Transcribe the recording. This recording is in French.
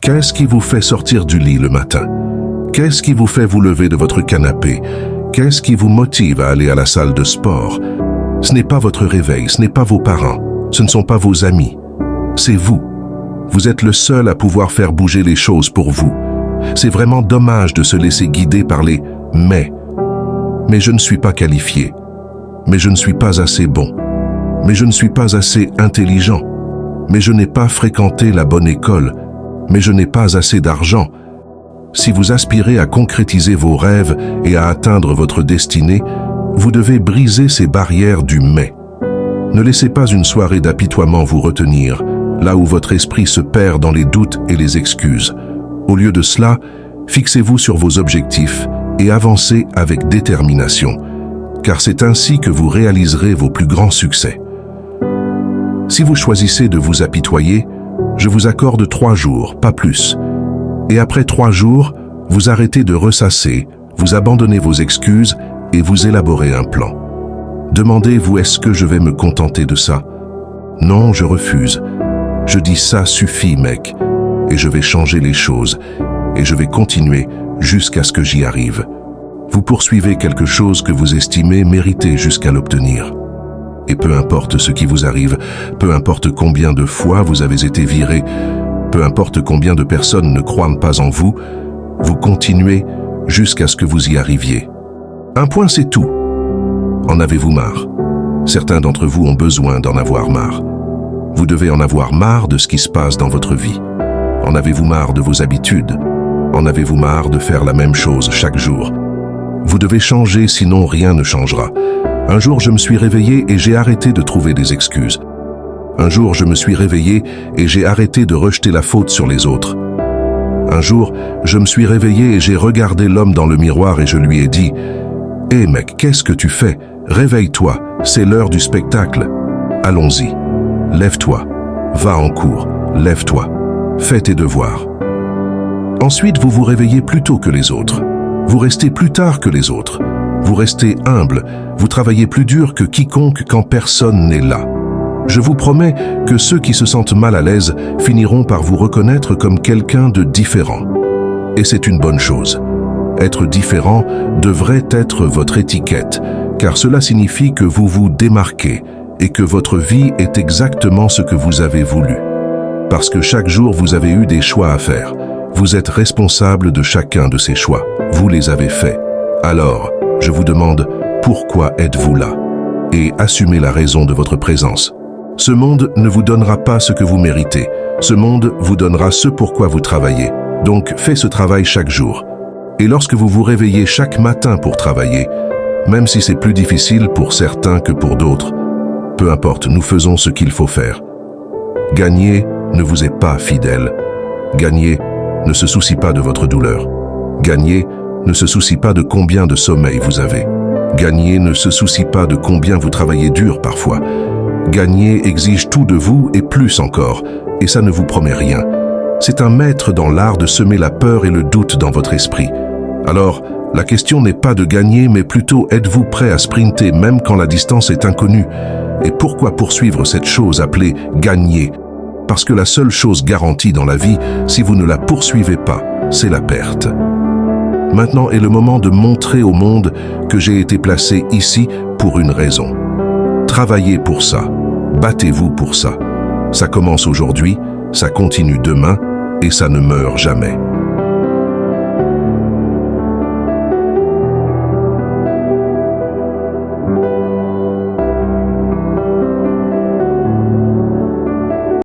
Qu'est-ce qui vous fait sortir du lit le matin? Qu'est-ce qui vous fait vous lever de votre canapé? Qu'est-ce qui vous motive à aller à la salle de sport? Ce n'est pas votre réveil, ce n'est pas vos parents, ce ne sont pas vos amis. C'est vous. Vous êtes le seul à pouvoir faire bouger les choses pour vous. C'est vraiment dommage de se laisser guider par les « mais ». Mais je ne suis pas qualifié. Mais je ne suis pas assez bon. Mais je ne suis pas assez intelligent. Mais je n'ai pas fréquenté la bonne école. Mais je n'ai pas assez d'argent. Si vous aspirez à concrétiser vos rêves et à atteindre votre destinée, vous devez briser ces barrières du « mais ». Ne laissez pas une soirée d'apitoiement vous retenir, là où votre esprit se perd dans les doutes et les excuses. Au lieu de cela, fixez-vous sur vos objectifs et avancez avec détermination, car c'est ainsi que vous réaliserez vos plus grands succès. Si vous choisissez de vous apitoyer, je vous accorde 3 jours, pas plus. Et après 3 jours, vous arrêtez de ressasser, vous abandonnez vos excuses et vous élaborez un plan. Demandez-vous, est-ce que je vais me contenter de ça? Non, je refuse. Je dis ça suffit, mec. Et je vais changer les choses. Et je vais continuer jusqu'à ce que j'y arrive. Vous poursuivez quelque chose que vous estimez mériter jusqu'à l'obtenir. Et peu importe ce qui vous arrive, peu importe combien de fois vous avez été viré, peu importe combien de personnes ne croient pas en vous, vous continuez jusqu'à ce que vous y arriviez. Un point, c'est tout. En avez-vous marre? Certains d'entre vous ont besoin d'en avoir marre. Vous devez en avoir marre de ce qui se passe dans votre vie. En avez-vous marre de vos habitudes? En avez-vous marre de faire la même chose chaque jour? Vous devez changer, sinon rien ne changera. Un jour, je me suis réveillé et j'ai arrêté de trouver des excuses. Un jour, je me suis réveillé et j'ai arrêté de rejeter la faute sur les autres. Un jour, je me suis réveillé et j'ai regardé l'homme dans le miroir et je lui ai dit « Hé mec, qu'est-ce que tu fais? Réveille-toi, c'est l'heure du spectacle. Allons-y. Lève-toi. Va en cours. Lève-toi. Fais tes devoirs. » Ensuite, vous vous réveillez plus tôt que les autres. Vous restez plus tard que les autres. Vous restez humble. Vous travaillez plus dur que quiconque quand personne n'est là. Je vous promets que ceux qui se sentent mal à l'aise finiront par vous reconnaître comme quelqu'un de différent. Et c'est une bonne chose. Être différent devrait être votre étiquette, car cela signifie que vous vous démarquez et que votre vie est exactement ce que vous avez voulu. Parce que chaque jour, vous avez eu des choix à faire. Vous êtes responsable de chacun de ces choix. Vous les avez faits. Alors, je vous demande, pourquoi êtes-vous là? Et assumez la raison de votre présence. Ce monde ne vous donnera pas ce que vous méritez. Ce monde vous donnera ce pourquoi vous travaillez. Donc, faites ce travail chaque jour. Et lorsque vous vous réveillez chaque matin pour travailler, même si c'est plus difficile pour certains que pour d'autres, peu importe, nous faisons ce qu'il faut faire. Gagner ne vous est pas fidèle. Gagner ne se soucie pas de votre douleur. Gagner ne se soucie pas de combien de sommeil vous avez. Gagner ne se soucie pas de combien vous travaillez dur parfois. Gagner exige tout de vous et plus encore, et ça ne vous promet rien. C'est un maître dans l'art de semer la peur et le doute dans votre esprit. Alors, la question n'est pas de gagner, mais plutôt êtes-vous prêt à sprinter même quand la distance est inconnue? Et pourquoi poursuivre cette chose appelée gagner? Parce que la seule chose garantie dans la vie, si vous ne la poursuivez pas, c'est la perte. Maintenant est le moment de montrer au monde que j'ai été placé ici pour une raison. Travaillez pour ça, battez-vous pour ça. Ça commence aujourd'hui, ça continue demain et ça ne meurt jamais.